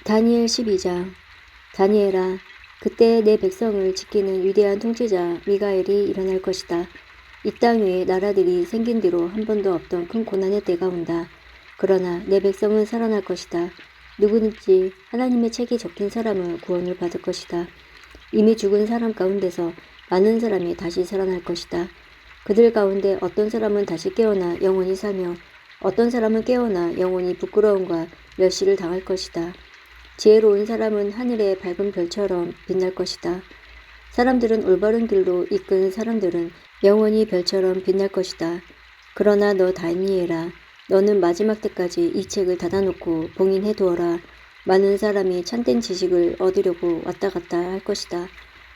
다니엘 12장. 다니엘아, 그때 내 백성을 지키는 위대한 통치자 미가엘이 일어날 것이다. 이 땅 위에 나라들이 생긴 뒤로 한 번도 없던 큰 고난의 때가 온다. 그러나 내 백성은 살아날 것이다. 누구든지 하나님의 책에 적힌 사람은 구원을 받을 것이다. 이미 죽은 사람 가운데서 많은 사람이 다시 살아날 것이다. 그들 가운데 어떤 사람은 다시 깨어나 영원히 살며 어떤 사람은 깨어나 영원히 부끄러움과 멸시를 당할 것이다. 지혜로운 사람은 하늘의 밝은 별처럼 빛날 것이다. 사람들은 올바른 길로 이끄는 사람들은 영원히 별처럼 빛날 것이다. 그러나 너 다니엘아, 너는 마지막 때까지 이 책을 닫아놓고 봉인해 두어라. 많은 사람이 참된 지식을 얻으려고 왔다 갔다 할 것이다.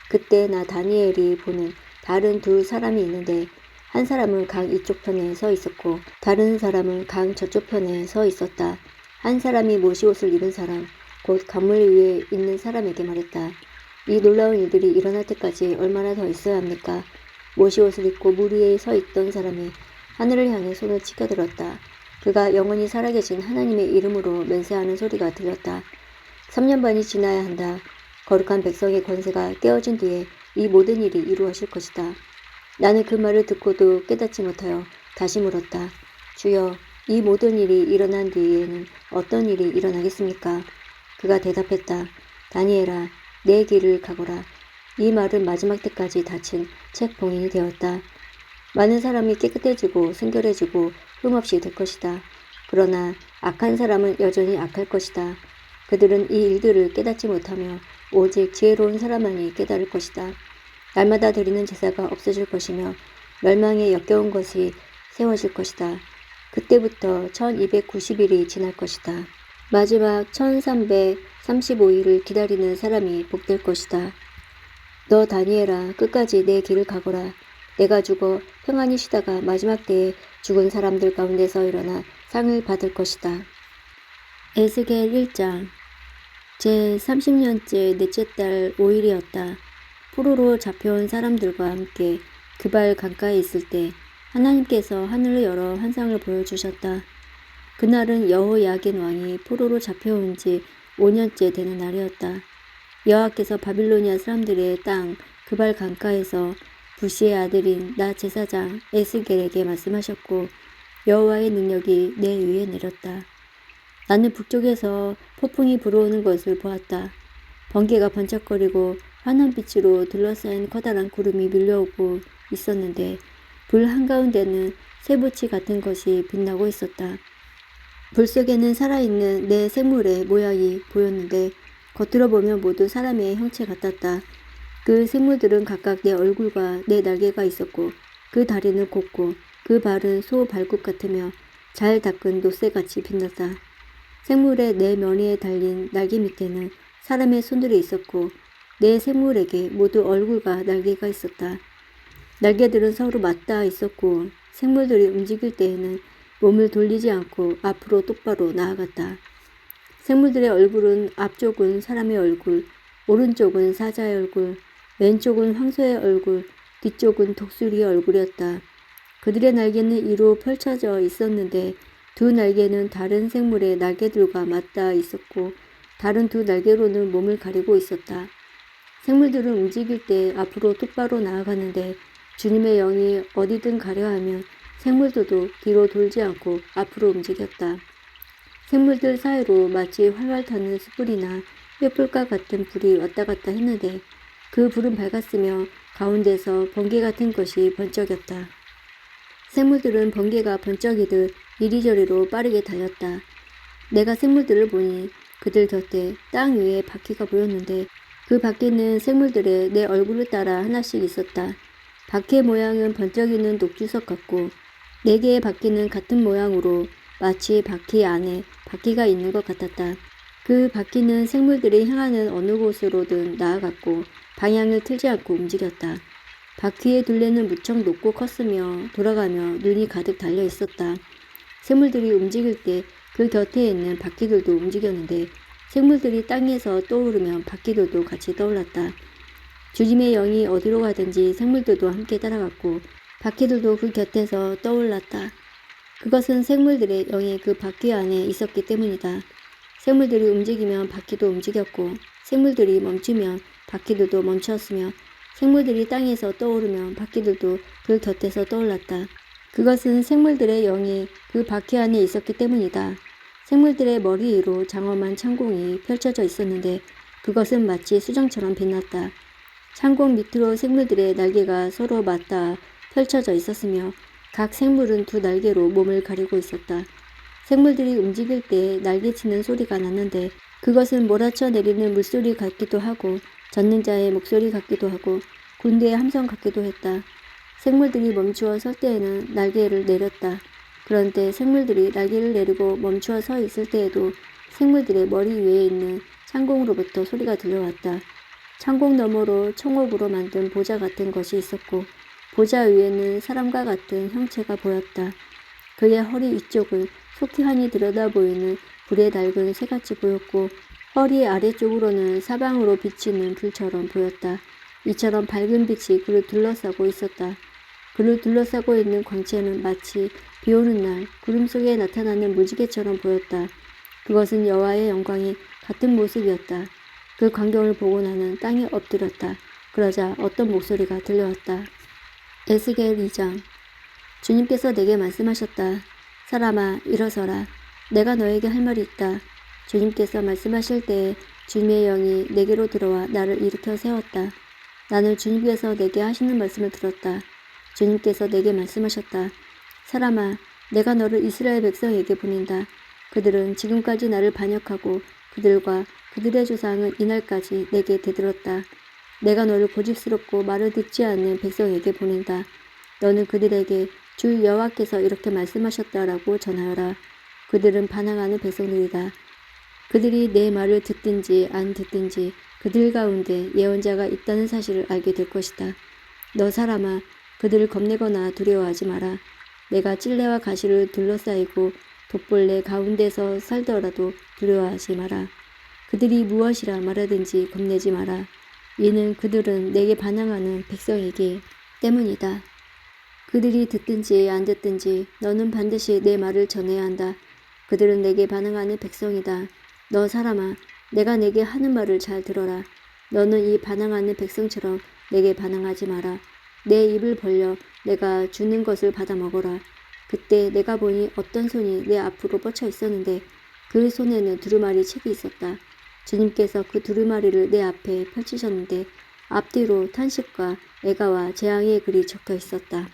그때 나 다니엘이 보는 다른 두 사람이 있는데 한 사람은 강 이쪽 편에 서 있었고 다른 사람은 강 저쪽 편에 서 있었다. 한 사람이 모시옷을 입은 사람, 곧 강물 위에 있는 사람에게 말했다. 이 놀라운 일들이 일어날 때까지 얼마나 더 있어야 합니까? 모시옷을 입고 물 위에 서 있던 사람이 하늘을 향해 손을 치켜들었다. 그가 영원히 살아계신 하나님의 이름으로 맹세하는 소리가 들렸다. 3년 반이 지나야 한다. 거룩한 백성의 권세가 깨어진 뒤에 이 모든 일이 이루어질 것이다. 나는 그 말을 듣고도 깨닫지 못하여 다시 물었다. 주여, 이 모든 일이 일어난 뒤에는 어떤 일이 일어나겠습니까? 그가 대답했다. 다니엘아, 내 길을 가거라. 이 말은 마지막 때까지 닫힌 책 봉인이 되었다. 많은 사람이 깨끗해지고 순결해지고 흠없이 될 것이다. 그러나 악한 사람은 여전히 악할 것이다. 그들은 이 일들을 깨닫지 못하며 오직 지혜로운 사람만이 깨달을 것이다. 날마다 드리는 제사가 없어질 것이며 멸망에 역겨운 것이 세워질 것이다. 그때부터 1290일이 지날 것이다. 마지막 1335일을 기다리는 사람이 복될 것이다. 너 다니엘아, 끝까지 내 길을 가거라. 내가 죽어 평안히 쉬다가 마지막 때에 죽은 사람들 가운데서 일어나 상을 받을 것이다. 에스겔 1장. 제 30년째 넷째 달 5일이었다. 포로로 잡혀온 사람들과 함께 그발 강가에 있을 때 하나님께서 하늘을 열어 환상을 보여주셨다. 그날은 여호야긴 왕이 포로로 잡혀온 지 5년째 되는 날이었다. 여호와께서 바빌로니아 사람들의 땅 그발 강가에서 부시의 아들인 나 제사장 에스겔에게 말씀하셨고 여호와의 능력이 내 위에 내렸다. 나는 북쪽에서 폭풍이 불어오는 것을 보았다. 번개가 번쩍거리고 환한 빛으로 둘러싸인 커다란 구름이 밀려오고 있었는데 불 한가운데는 쇠붙이 같은 것이 빛나고 있었다. 불 속에는 살아있는 내 생물의 모양이 보였는데 겉으로 보면 모두 사람의 형체 같았다. 그 생물들은 각각 내 얼굴과 내 날개가 있었고 그 다리는 곱고 그 발은 소 발굽 같으며 잘 닦은 노쇠같이 빛났다. 생물의 네 머리에 달린 날개 밑에는 사람의 손들이 있었고 내 생물에게 모두 얼굴과 날개가 있었다. 날개들은 서로 맞닿아 있었고 생물들이 움직일 때에는 몸을 돌리지 않고 앞으로 똑바로 나아갔다. 생물들의 얼굴은 앞쪽은 사람의 얼굴, 오른쪽은 사자의 얼굴, 왼쪽은 황소의 얼굴, 뒤쪽은 독수리의 얼굴이었다. 그들의 날개는 이로 펼쳐져 있었는데 두 날개는 다른 생물의 날개들과 맞닿아 있었고 다른 두 날개로는 몸을 가리고 있었다. 생물들은 움직일 때 앞으로 똑바로 나아가는데 주님의 영이 어디든 가려하면 생물들도 뒤로 돌지 않고 앞으로 움직였다. 생물들 사이로 마치 활활 타는 숯불이나 횃불과 같은 불이 왔다 갔다 했는데 그 불은 밝았으며 가운데서 번개 같은 것이 번쩍였다. 생물들은 번개가 번쩍이듯 이리저리로 빠르게 달렸다. 내가 생물들을 보니 그들 곁에 땅 위에 바퀴가 보였는데 그 바퀴는 생물들의 내 얼굴을 따라 하나씩 있었다. 바퀴의 모양은 번쩍이는 녹주석 같고 4개의 바퀴는 같은 모양으로 마치 바퀴 안에 바퀴가 있는 것 같았다. 그 바퀴는 생물들이 향하는 어느 곳으로든 나아갔고 방향을 틀지 않고 움직였다. 바퀴의 둘레는 무척 높고 컸으며 돌아가며 눈이 가득 달려 있었다. 생물들이 움직일 때 그 곁에 있는 바퀴들도 움직였는데 생물들이 땅에서 떠오르면 바퀴들도 같이 떠올랐다. 주님의 영이 어디로 가든지 생물들도 함께 따라갔고 바퀴들도 그 곁에서 떠올랐다. 그것은 생물들의 영이 그 바퀴 안에 있었기 때문이다. 생물들이 움직이면 바퀴도 움직였고 생물들이 멈추면 바퀴들도 멈추었으며 생물들이 땅에서 떠오르면 바퀴들도 그 곁에서 떠올랐다. 그것은 생물들의 영이 그 바퀴 안에 있었기 때문이다. 생물들의 머리 위로 장엄한 창공이 펼쳐져 있었는데 그것은 마치 수정처럼 빛났다. 창공 밑으로 생물들의 날개가 서로 맞닿아 펼쳐져 있었으며 각 생물은 두 날개로 몸을 가리고 있었다. 생물들이 움직일 때 날개치는 소리가 났는데 그것은 몰아쳐 내리는 물소리 같기도 하고 젖는 자의 목소리 같기도 하고 군대의 함성 같기도 했다. 생물들이 멈추어 설 때에는 날개를 내렸다. 그런데 생물들이 날개를 내리고 멈추어 서 있을 때에도 생물들의 머리 위에 있는 창공으로부터 소리가 들려왔다. 창공 너머로 청옥으로 만든 보좌 같은 것이 있었고 보좌 위에는 사람과 같은 형체가 보였다. 그의 허리 위쪽은 속히 환히 들여다 보이는 불에 달군 새같이 보였고 허리 아래쪽으로는 사방으로 비치는 불처럼 보였다. 이처럼 밝은 빛이 그를 둘러싸고 있었다. 그를 둘러싸고 있는 광채는 마치 비오는 날 구름 속에 나타나는 무지개처럼 보였다. 그것은 여호와의 영광이 같은 모습이었다. 그 광경을 보고 나는 땅에 엎드렸다. 그러자 어떤 목소리가 들려왔다. 에스겔 2장. 주님께서 내게 말씀하셨다. 사람아, 일어서라. 내가 너에게 할 말이 있다. 주님께서 말씀하실 때에 주님의 영이 내게로 들어와 나를 일으켜 세웠다. 나는 주님께서 내게 하시는 말씀을 들었다. 주님께서 내게 말씀하셨다. 사람아, 내가 너를 이스라엘 백성에게 보낸다. 그들은 지금까지 나를 반역하고 그들과 그들의 조상은 이날까지 내게 대들었다. 내가 너를 고집스럽고 말을 듣지 않는 백성에게 보낸다. 너는 그들에게 주 여호와께서 이렇게 말씀하셨다라고 전하여라. 그들은 반항하는 백성들이다. 그들이 내 말을 듣든지 안 듣든지 그들 가운데 예언자가 있다는 사실을 알게 될 것이다. 너 사람아, 그들을 겁내거나 두려워하지 마라. 내가 찔레와 가시를 둘러싸이고 돛벌레 가운데서 살더라도 두려워하지 마라. 그들이 무엇이라 말하든지 겁내지 마라. 이는 그들은 내게 반항하는 백성이기 때문이다. 그들이 듣든지 안 듣든지 너는 반드시 내 말을 전해야 한다. 그들은 내게 반항하는 백성이다. 너 사람아, 내가 내게 하는 말을 잘 들어라. 너는 이 반항하는 백성처럼 내게 반항하지 마라. 내 입을 벌려 내가 주는 것을 받아 먹어라. 그때 내가 보니 어떤 손이 내 앞으로 뻗쳐 있었는데 그 손에는 두루마리 책이 있었다. 주님께서 그 두루마리를 내 앞에 펼치셨는데 앞뒤로 탄식과 애가와 재앙의 글이 적혀 있었다.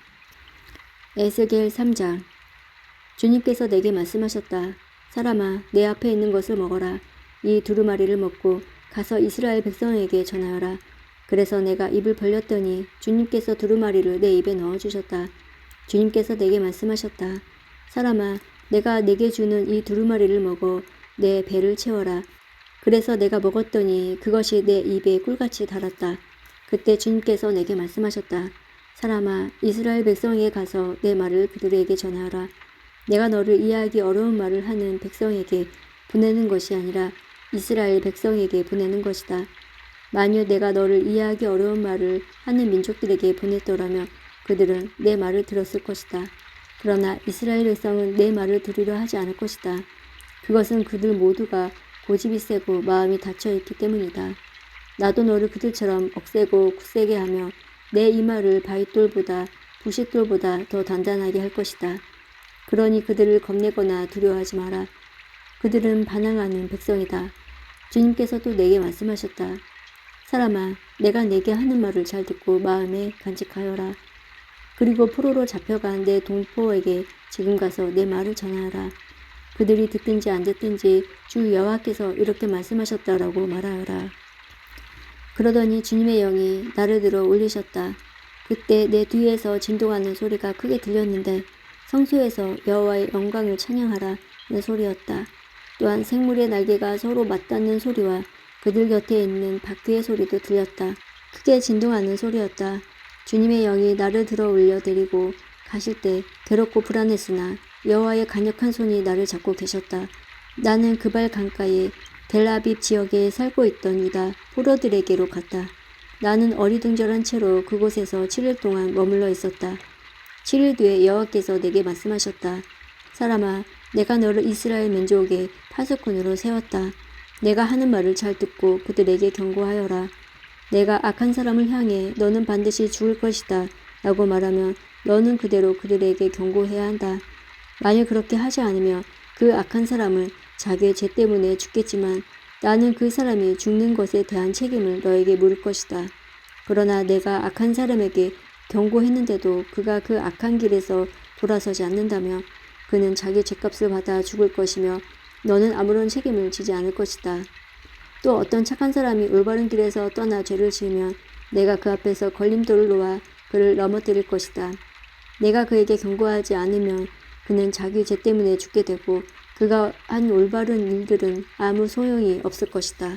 에스겔 3장. 주님께서 내게 말씀하셨다. 사람아, 내 앞에 있는 것을 먹어라. 이 두루마리를 먹고 가서 이스라엘 백성에게 전하여라. 그래서 내가 입을 벌렸더니 주님께서 두루마리를 내 입에 넣어주셨다. 주님께서 내게 말씀하셨다. 사람아, 내가 내게 주는 이 두루마리를 먹어 내 배를 채워라. 그래서 내가 먹었더니 그것이 내 입에 꿀같이 달았다. 그때 주님께서 내게 말씀하셨다. 사람아, 이스라엘 백성에게 가서 내 말을 그들에게 전하라. 내가 너를 이해하기 어려운 말을 하는 백성에게 보내는 것이 아니라 이스라엘 백성에게 보내는 것이다. 만일 내가 너를 이해하기 어려운 말을 하는 민족들에게 보냈더라면 그들은 내 말을 들었을 것이다. 그러나 이스라엘 백성은 내 말을 들으려 하지 않을 것이다. 그것은 그들 모두가 고집이 세고 마음이 닫혀있기 때문이다. 나도 너를 그들처럼 억세고 굳세게 하며 내 이마를 바윗돌보다 부싯돌보다 더 단단하게 할 것이다. 그러니 그들을 겁내거나 두려워하지 마라. 그들은 반항하는 백성이다. 주님께서 또 내게 말씀하셨다. 사람아, 내가 내게 하는 말을 잘 듣고 마음에 간직하여라. 그리고 포로로 잡혀간 내 동포에게 지금 가서 내 말을 전하라. 그들이 듣든지 안 듣든지 주 여호와께서 이렇게 말씀하셨다라고 말하여라. 그러더니 주님의 영이 나를 들어 올리셨다. 그때 내 뒤에서 진동하는 소리가 크게 들렸는데 성소에서 여호와의 영광을 찬양하라 는 소리였다. 또한 생물의 날개가 서로 맞닿는 소리와 그들 곁에 있는 바퀴의 소리도 들렸다. 크게 진동하는 소리였다. 주님의 영이 나를 들어 올려 데리고 가실 때 괴롭고 불안했으나 여호와의 강력한 손이 나를 잡고 계셨다. 나는 그발 강가에 델아빕 지역에 살고 있던 유다 포로들에게로 갔다. 나는 어리둥절한 채로 그곳에서 7일 동안 머물러 있었다. 7일 뒤에 여호와께서 내게 말씀하셨다. 사람아, 내가 너를 이스라엘 민족의 파수꾼으로 세웠다. 내가 하는 말을 잘 듣고 그들에게 경고하여라. 내가 악한 사람을 향해 너는 반드시 죽을 것이다 라고 말하면 너는 그대로 그들에게 경고해야 한다. 만일 그렇게 하지 않으면 그 악한 사람은 자기의 죄 때문에 죽겠지만 나는 그 사람이 죽는 것에 대한 책임을 너에게 물을 것이다. 그러나 내가 악한 사람에게 경고했는데도 그가 그 악한 길에서 돌아서지 않는다면 그는 자기 죄값을 받아 죽을 것이며 너는 아무런 책임을 지지 않을 것이다. 또 어떤 착한 사람이 올바른 길에서 떠나 죄를 지으면 내가 그 앞에서 걸림돌을 놓아 그를 넘어뜨릴 것이다. 내가 그에게 경고하지 않으면 그는 자기 죄 때문에 죽게 되고 그가 한 올바른 일들은 아무 소용이 없을 것이다.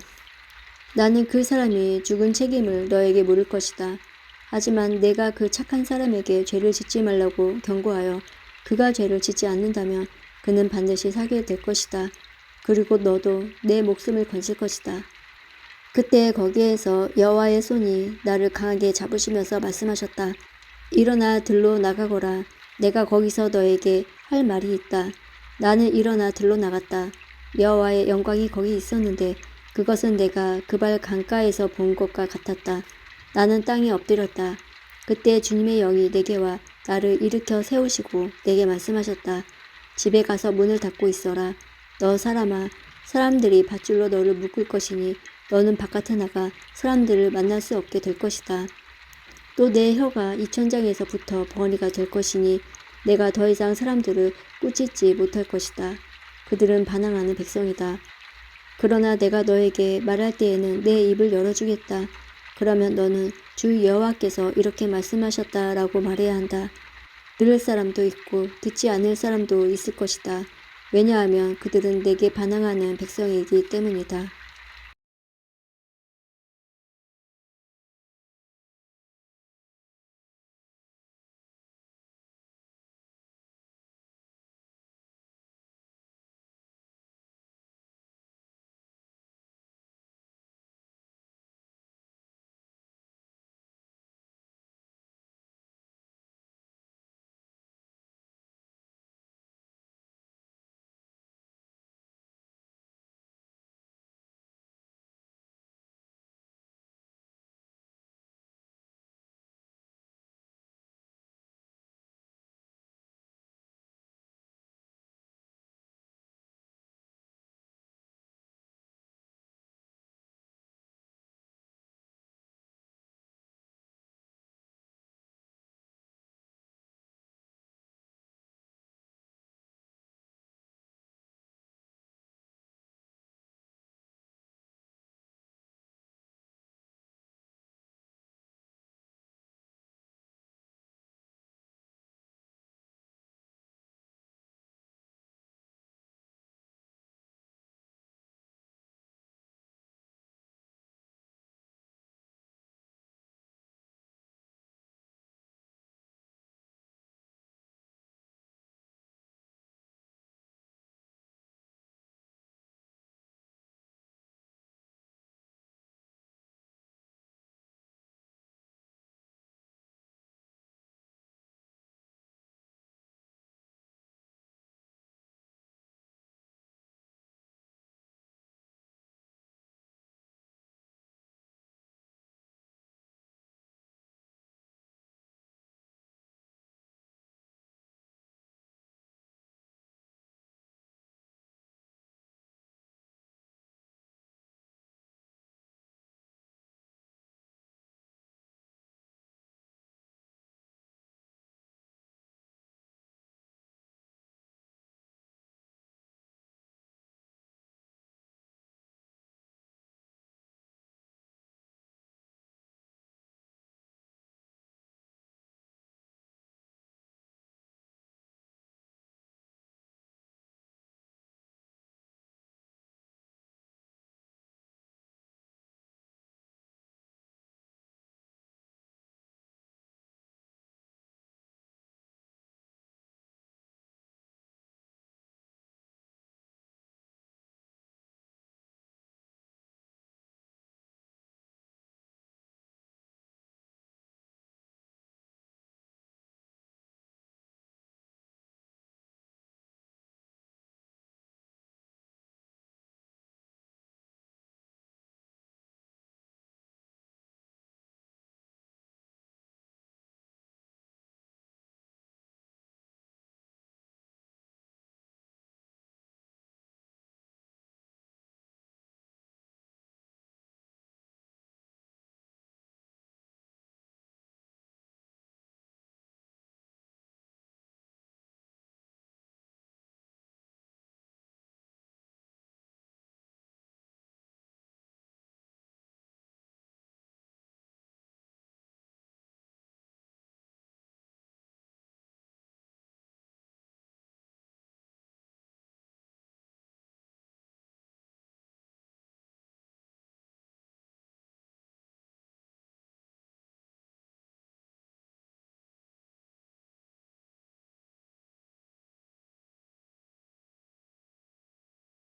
나는 그 사람이 죽은 책임을 너에게 물을 것이다. 하지만 내가 그 착한 사람에게 죄를 짓지 말라고 경고하여 그가 죄를 짓지 않는다면 그는 반드시 살게 될 것이다. 그리고 너도 내 목숨을 건질 것이다. 그때 거기에서 여호와의 손이 나를 강하게 잡으시면서 말씀하셨다. 일어나 들로 나가거라. 내가 거기서 너에게 할 말이 있다. 나는 일어나 들로 나갔다. 여호와의 영광이 거기 있었는데 그것은 내가 그발 강가에서 본 것과 같았다. 나는 땅에 엎드렸다. 그때 주님의 영이 내게 와 나를 일으켜 세우시고 내게 말씀하셨다. 집에 가서 문을 닫고 있어라. 너 사람아, 사람들이 밧줄로 너를 묶을 것이니 너는 바깥에 나가 사람들을 만날 수 없게 될 것이다. 또 내 혀가 이 천장에서 붙어 벙어리가 될 것이니 내가 더 이상 사람들을 꾸짖지 못할 것이다. 그들은 반항하는 백성이다. 그러나 내가 너에게 말할 때에는 내 입을 열어주겠다. 그러면 너는 주 여호와께서 이렇게 말씀하셨다라고 말해야 한다. 들을 사람도 있고 듣지 않을 사람도 있을 것이다. 왜냐하면 그들은 내게 반항하는 백성이기 때문이다.